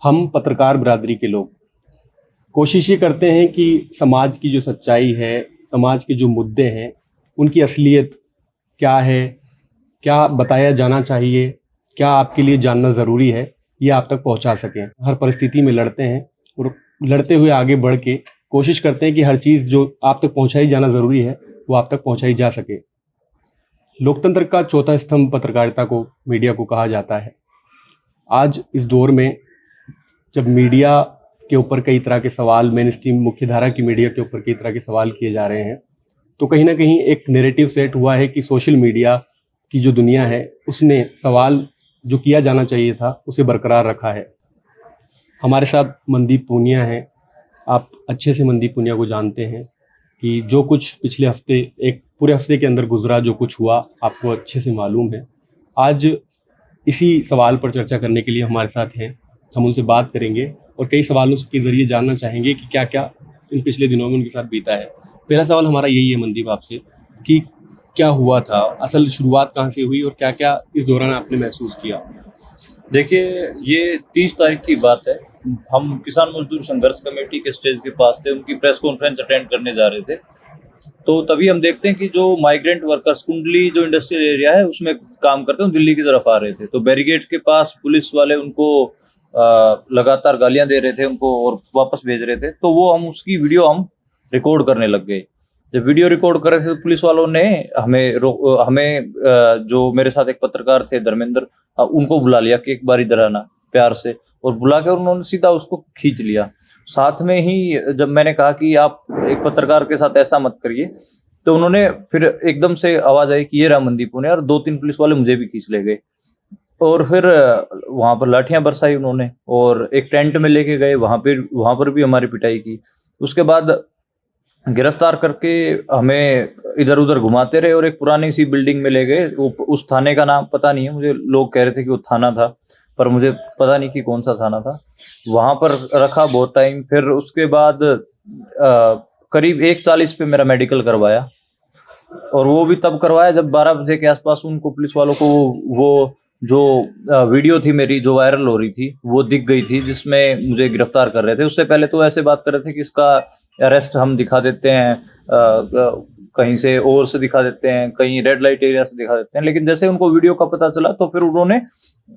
हम पत्रकार बिरादरी के लोग कोशिश ये करते हैं कि समाज की जो सच्चाई है, समाज के जो मुद्दे हैं, उनकी असलियत क्या है, क्या बताया जाना चाहिए, क्या आपके लिए जानना ज़रूरी है, ये आप तक पहुंचा सकें। हर परिस्थिति में लड़ते हैं और लड़ते हुए आगे बढ़ के कोशिश करते हैं कि हर चीज़ जो आप तक पहुंचाई जाना ज़रूरी है, वो आप तक पहुंचाई जा सके। लोकतंत्र का चौथा स्तंभ पत्रकारिता को, मीडिया को कहा जाता है। आज इस दौर में जब मीडिया के ऊपर कई तरह के सवाल, मेन स्ट्रीम मुख्यधारा की मीडिया के ऊपर कई तरह के सवाल किए जा रहे हैं, तो कहीं ना कहीं एक नैरेटिव सेट हुआ है कि सोशल मीडिया की जो दुनिया है उसने सवाल जो किया जाना चाहिए था उसे बरकरार रखा है। हमारे साथ मनदीप पूनिया हैं। आप अच्छे से मनदीप पूनिया को जानते हैं कि जो कुछ पिछले हफ्ते, एक पूरे हफ्ते के अंदर गुजरा, जो कुछ हुआ आपको अच्छे से मालूम है। आज इसी सवाल पर चर्चा करने के लिए हमारे साथ हैं। हम उनसे बात करेंगे और कई सवालों के जरिए जानना चाहेंगे कि क्या क्या इन पिछले दिनों में उनके साथ बीता है। पहला सवाल हमारा यही है मनदीप आपसे कि क्या हुआ था, असल शुरुआत कहाँ से हुई और क्या क्या इस दौरान आपने महसूस किया? देखिए, ये 30 तारीख की बात है। हम किसान मजदूर संघर्ष कमेटी के स्टेज के पास थे, उनकी प्रेस कॉन्फ्रेंस अटेंड करने जा रहे थे। तो तभी हम देखते हैं कि जो माइग्रेंट वर्कर्स कुंडली जो इंडस्ट्रियल एरिया है उसमें काम करते हैं, दिल्ली की तरफ आ रहे थे। तो बैरिकेड के पास पुलिस वाले उनको लगातार गालियां दे रहे थे उनको और वापस भेज रहे थे। तो वो हम उसकी वीडियो हम रिकॉर्ड करने लग गए। जब वीडियो रिकॉर्ड कर रहे थे तो पुलिस वालों ने हमें जो मेरे साथ एक पत्रकार थे धर्मेंद्र, उनको बुला लिया कि एक बार इधर आना, प्यार से, और बुला के उन्होंने सीधा उसको खींच लिया। साथ में ही जब मैंने कहा कि आप एक पत्रकार के साथ ऐसा मत करिए, तो उन्होंने फिर एकदम से आवाज आई कि ये रहा मनदीप पूनिया, और 2-3 पुलिस वाले मुझे भी खींच ले गए। और फिर वहां पर लाठियां बरसाई उन्होंने और एक टेंट में लेके गए, वहां पर भी हमारी पिटाई की। उसके बाद गिरफ्तार करके हमें इधर उधर घुमाते रहे और एक पुरानी सी बिल्डिंग में ले गए। उस थाने का नाम पता नहीं है मुझे, लोग कह रहे थे कि वो थाना था, पर मुझे पता नहीं कि कौन सा थाना था। वहां पर रखा बहुत टाइम। फिर उसके बाद करीब 1:40 पे मेरा मेडिकल करवाया, और वो भी तब करवाया जब 12 बजे के आसपास उनको पुलिस वालों को वो जो वीडियो थी मेरी जो वायरल हो रही थी वो दिख गई थी, जिसमें मुझे गिरफ्तार कर रहे थे। उससे पहले तो ऐसे बात कर रहे थे कि इसका अरेस्ट हम दिखा देते हैं, कहीं से और से दिखा देते हैं, कहीं रेड लाइट एरिया से दिखा देते हैं। लेकिन जैसे उनको वीडियो का पता चला तो फिर उन्होंने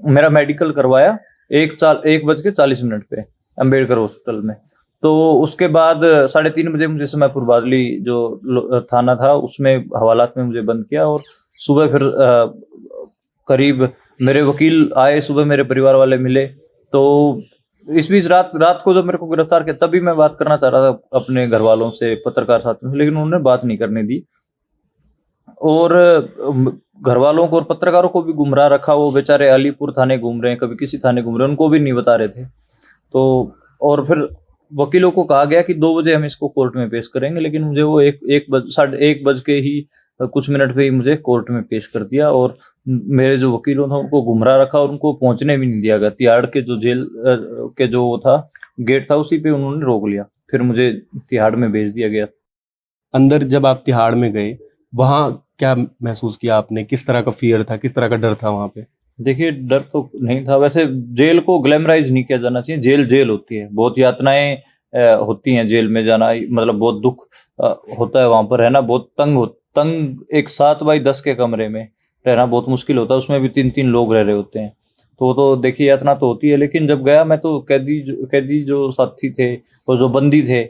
मेरा मेडिकल करवाया 1:40 पे अम्बेडकर हॉस्पिटल में। तो उसके बाद 3:30 बजे मुझे समयपुर बादली जो थाना था उसमें हवालात में मुझे बंद किया, और सुबह फिर करीब मेरे वकील आए, सुबह मेरे परिवार वाले मिले। तो इस बीच रात को जब मेरे को गिरफ्तार किया तभी मैं बात करना चाह रहा था अपने घर वालों से, पत्रकार साथियों से, लेकिन उन्होंने बात नहीं करने दी। और घर वालों को और पत्रकारों को भी गुमराह रखा। वो बेचारे अलीपुर थाने घूम रहे हैं, कभी किसी थाने घूम रहे हैं, उनको भी नहीं बता रहे थे। तो और फिर वकीलों को कहा गया कि 2 बजे हम इसको कोर्ट में पेश करेंगे, लेकिन मुझे वो 1 बज के ही कुछ मिनट पे ही मुझे कोर्ट में पेश कर दिया। और मेरे जो वकीलों था उनको गुमराह रखा और उनको पहुंचने भी नहीं दिया गया। तिहाड़ के जो जेल के जो वो था गेट था उसी पे उन्होंने रोक लिया, फिर मुझे तिहाड़ में भेज दिया गया। अंदर जब आप तिहाड़ में गए, वहाँ क्या महसूस किया आपने? किस तरह का फियर था, किस तरह का डर था वहाँ पे? देखिए, डर तो नहीं था। वैसे जेल को ग्लैमराइज नहीं किया जाना चाहिए। जेल होती है, बहुत यातनाएं होती हैं जेल में जाना, मतलब बहुत दुख होता है वहां पर रहना। बहुत तंग एक 7x10 के कमरे में रहना बहुत मुश्किल होता है, उसमें भी 3-3 लोग रह रहे होते हैं। तो देखिए यातना तो होती है। लेकिन जब गया मैं तो कैदी जो साथी थे और जो बंदी थे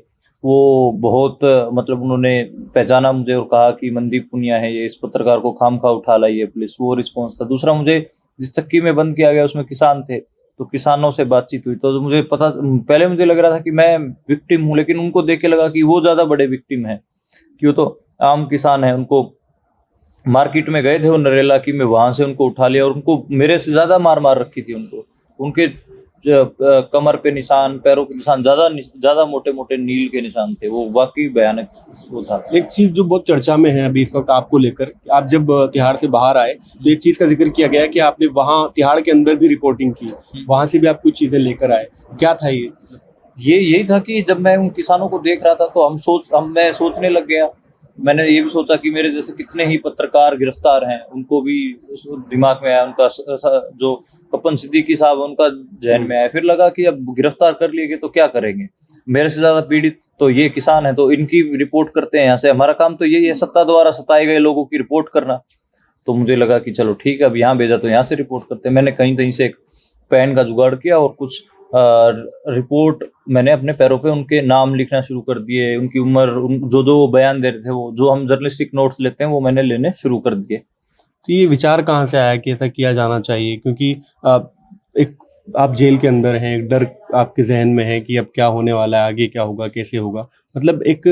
वो बहुत मतलब उन्होंने पहचाना मुझे और कहा कि मनदीप पूनिया है ये, इस पत्रकार को खामखा उठा लाई है पुलिस, वो रिस्पॉन्स था। दूसरा, मुझे जिस चक्की में बंद किया गया उसमें किसान थे, तो किसानों से बातचीत हुई। तो मुझे पता, पहले मुझे लग रहा था कि मैं विक्टिम हूँ, लेकिन उनको देख के लगा कि वो ज्यादा बड़े विक्टिम हैं, कि वो तो आम किसान है। उनको मार्केट में गए थे वो नरेला की, में वहां से उनको उठा लिया और उनको मेरे से ज्यादा मार रखी थी। उनको उनके कमर पे निशान, पैरों के निशान, ज्यादा मोटे मोटे नील के निशान थे। वो वाकई भयानक वो था। एक चीज जो बहुत चर्चा में है अभी इस वक्त आपको लेकर, आप जब तिहाड़ से बाहर आए तो एक चीज का जिक्र किया गया कि आपने वहाँ तिहाड़ के अंदर भी रिपोर्टिंग की, वहां से भी आप कुछ चीजें लेकर आए। क्या था ये? यही था कि जब मैं उन किसानों को देख रहा था तो मैं सोचने लग गया मैंने ये भी सोचा कि मेरे जैसे कितने ही पत्रकार गिरफ्तार हैं, उनको भी दिमाग में आया, उनका जो कपन सिद्दीकी साहब उनका जहन में आया। फिर लगा कि अब गिरफ्तार कर लिए तो क्या करेंगे, मेरे से ज्यादा पीड़ित तो ये किसान है, तो इनकी रिपोर्ट करते हैं यहाँ से। हमारा काम तो यही है, सत्ता द्वारा सताए गए लोगों की रिपोर्ट करना। तो मुझे लगा कि चलो ठीक है, अब यहाँ भेजा तो यहाँ से रिपोर्ट करते हैं। मैंने कहीं कहीं से एक पेन का जुगाड़ किया और कुछ रिपोर्ट मैंने अपने पैरों पे उनके नाम लिखना शुरू कर दिए, उनकी उम्र, जो जो बयान दे रहे थे, वो जो हम जर्नलिस्टिक नोट्स लेते हैं वो मैंने लेने शुरू कर दिए। तो ये विचार कहाँ से आया कि ऐसा किया जाना चाहिए? क्योंकि एक आप जेल के अंदर हैं, एक डर आपके जहन में है कि अब क्या होने वाला है, आगे क्या होगा, कैसे होगा। मतलब एक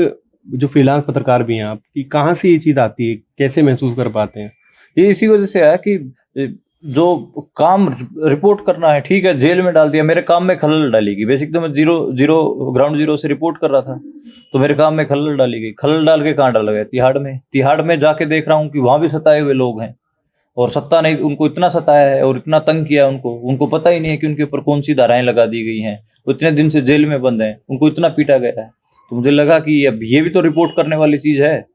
जो फ्रीलांस पत्रकार भी हैं आप, कि कहाँ से ये चीज़ आती है, कैसे महसूस कर पाते हैं? ये इसी वजह से आया कि जो काम रिपोर्ट करना है, ठीक है, जेल में डाल दिया, मेरे काम में खलल डालेगी। बेसिक तो मैं ग्राउंड जीरो से रिपोर्ट कर रहा था, तो मेरे काम में खलल डाली गई। खलल डाल के कहाँ डाला गया? तिहाड़ में जाके देख रहा हूँ कि वहां भी सताए हुए लोग हैं, और सत्ता ने उनको इतना सताया है और इतना तंग किया है, उनको पता ही नहीं है कि उनके ऊपर कौन सी धाराएं लगा दी गई हैं। वो इतने दिन से जेल में बंद हैं, उनको इतना पीटा गया है। तो मुझे लगा कि अब ये भी तो रिपोर्ट करने वाली चीज है।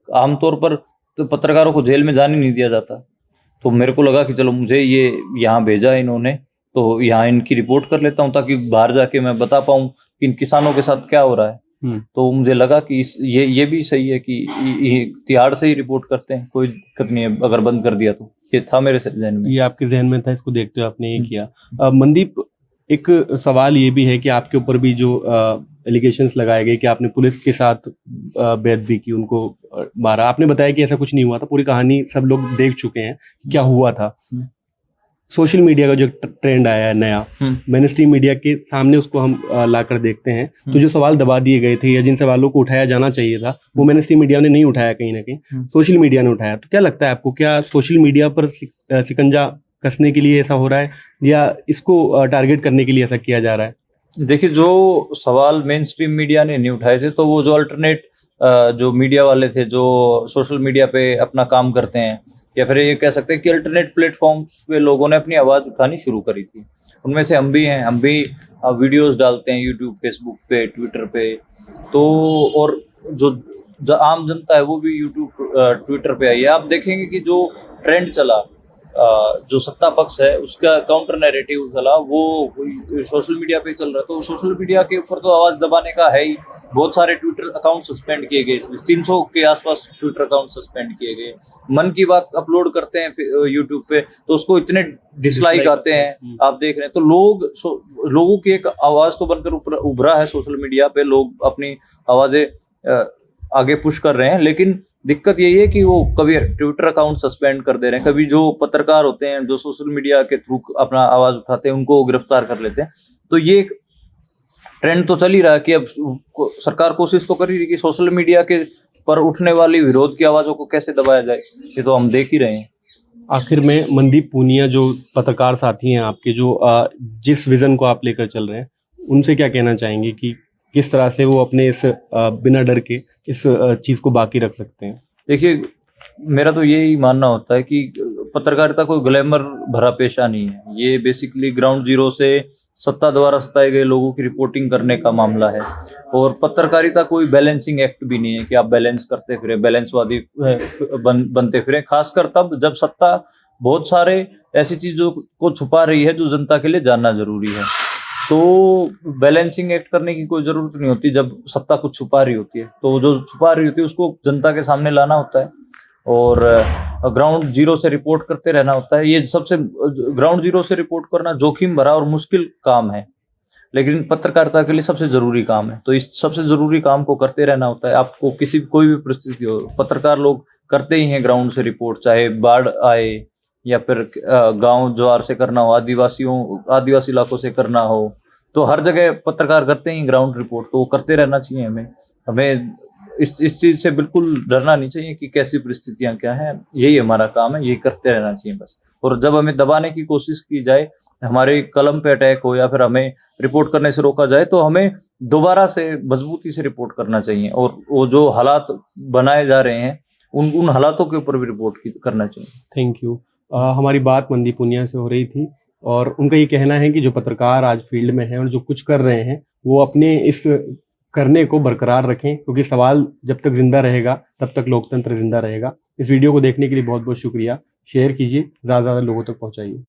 आमतौर पर तो पत्रकारों को जेल में जाने नहीं दिया जाता। तो मेरे को लगा कि चलो, मुझे ये यहाँ भेजा इन्होंने, तो यहाँ इनकी रिपोर्ट कर लेता हूँ, ताकि बाहर जाके मैं बता पाऊँ कि इन किसानों के साथ क्या हो रहा है। तो मुझे लगा कि ये भी सही है कि तिहाड़ से ही रिपोर्ट करते हैं, कोई दिक्कत नहीं है अगर बंद कर दिया तो। ये था मेरे जहन में। ये आपके जहन में था, इसको देखते हुए आपने ये किया। मनदीप, एक सवाल ये भी है कि आपके ऊपर भी जो एलिगेशंस लगाए गए कि आपने पुलिस के साथ बेअदबी की, उनको मारा। आपने बताया कि ऐसा कुछ नहीं हुआ था, पूरी कहानी सब लोग देख चुके हैं क्या हुआ था। सोशल मीडिया का जो ट्रेंड आया है नया, मेनस्ट्रीम मीडिया के सामने उसको हम लाकर देखते हैं, तो जो सवाल दबा दिए गए थे या जिन सवालों को उठाया जाना चाहिए था, वो मेनस्ट्रीम मीडिया ने नहीं उठाया, कहीं ना कहीं सोशल मीडिया ने उठाया। तो क्या लगता है आपको, क्या सोशल मीडिया पर शिकंजा कसने के लिए ऐसा हो रहा है, या इसको टारगेट करने के लिए ऐसा किया जा रहा है? देखिए, जो सवाल मेन स्ट्रीम मीडिया ने नहीं उठाए थे, तो वो जो अल्टरनेट जो मीडिया वाले थे, जो सोशल मीडिया पे अपना काम करते हैं, या फिर ये कह सकते हैं कि अल्टरनेट प्लेटफॉर्म्स पे लोगों ने अपनी आवाज़ उठानी शुरू करी थी। उनमें से हम भी हैं। हम भी वीडियोस डालते हैं यूट्यूब, फेसबुक पे, ट्विटर पे। तो और जो आम जनता है वो भी यूट्यूब, ट्विटर पे आई है। आप देखेंगे कि जो ट्रेंड चला, जो सत्ता पक्ष है उसका काउंटर नैरेटिव चला, वो सोशल मीडिया पे चल रहा है। तो सोशल मीडिया के ऊपर तो आवाज दबाने का है ही। बहुत सारे ट्विटर अकाउंट सस्पेंड किए गए, इसमें 300 के आसपास ट्विटर अकाउंट सस्पेंड किए गए। मन की बात अपलोड करते हैं यूट्यूब पे, तो उसको इतने डिसलाइक आते हैं, आप देख रहे हैं। तो लोगों की एक आवाज तो बनकर उभरा है सोशल मीडिया पे, लोग अपनी आवाजें आगे पुश कर रहे हैं। लेकिन दिक्कत यही है कि वो कभी ट्विटर अकाउंट सस्पेंड कर दे रहे हैं, कभी जो पत्रकार होते हैं जो सोशल मीडिया के थ्रू अपना आवाज उठाते हैं उनको गिरफ्तार कर लेते हैं। तो ये ट्रेंड तो चल ही रहा है कि अब सरकार कोशिश तो कर रही है कि सोशल मीडिया के पर उठने वाली विरोध की आवाजों को कैसे दबाया जाए। ये तो हम देख ही रहे हैं। आखिर में मनदीप पूनिया, जो पत्रकार साथी हैं आपके, जो जिस विजन को आप लेकर चल रहे हैं, उनसे क्या कहना चाहेंगे कि किस तरह से वो अपने इस बिना डर के इस चीज़ को बाकी रख सकते हैं? देखिए, मेरा तो यही मानना होता है कि पत्रकारिता कोई ग्लैमर भरा पेशा नहीं है। ये बेसिकली ग्राउंड जीरो से सत्ता द्वारा सताए गए लोगों की रिपोर्टिंग करने का मामला है। और पत्रकारिता कोई बैलेंसिंग एक्ट भी नहीं है कि आप बैलेंस करते फिरे, बैलेंसवादी बनते फिरे। खासकर तब जब सत्ता बहुत सारे ऐसी चीजों को छुपा रही है जो जनता के लिए जानना जरूरी है। तो बैलेंसिंग एक्ट करने की कोई जरूरत नहीं होती जब सत्ता कुछ छुपा रही होती है। तो जो छुपा रही होती है उसको जनता के सामने लाना होता है और ग्राउंड जीरो से रिपोर्ट करते रहना होता है। ये सबसे ग्राउंड जीरो से रिपोर्ट करना जोखिम भरा और मुश्किल काम है, लेकिन पत्रकारिता के लिए सबसे जरूरी काम है। तो इस सबसे जरूरी काम को करते रहना होता है। आपको कोई भी परिस्थिति हो, पत्रकार लोग करते ही हैं ग्राउंड से रिपोर्ट, चाहे बाढ़ आए या फिर गांव ज्वार से करना हो, आदिवासी इलाकों से करना हो, तो हर जगह पत्रकार करते ही ग्राउंड रिपोर्ट। तो वो करते रहना चाहिए। हमें इस चीज से बिल्कुल डरना नहीं चाहिए कि कैसी परिस्थितियां क्या हैं। यही हमारा काम है, यही करते रहना चाहिए बस। और जब हमें दबाने की कोशिश की जाए, हमारे कलम पे अटैक हो या फिर हमें रिपोर्ट करने से रोका जाए, तो हमें दोबारा से मजबूती से रिपोर्ट करना चाहिए। और वो जो हालात बनाए जा रहे हैं उन हालातों के ऊपर भी रिपोर्ट करना चाहिए। Thank you. हमारी बात मनदीप पूनिया से हो रही थी और उनका ये कहना है कि जो पत्रकार आज फील्ड में हैं और जो कुछ कर रहे हैं, वो अपने इस करने को बरकरार रखें, क्योंकि सवाल जब तक जिंदा रहेगा तब तक लोकतंत्र जिंदा रहेगा। इस वीडियो को देखने के लिए बहुत बहुत शुक्रिया। शेयर कीजिए, ज़्यादा से ज़्यादा लोगों तक पहुंचाइए।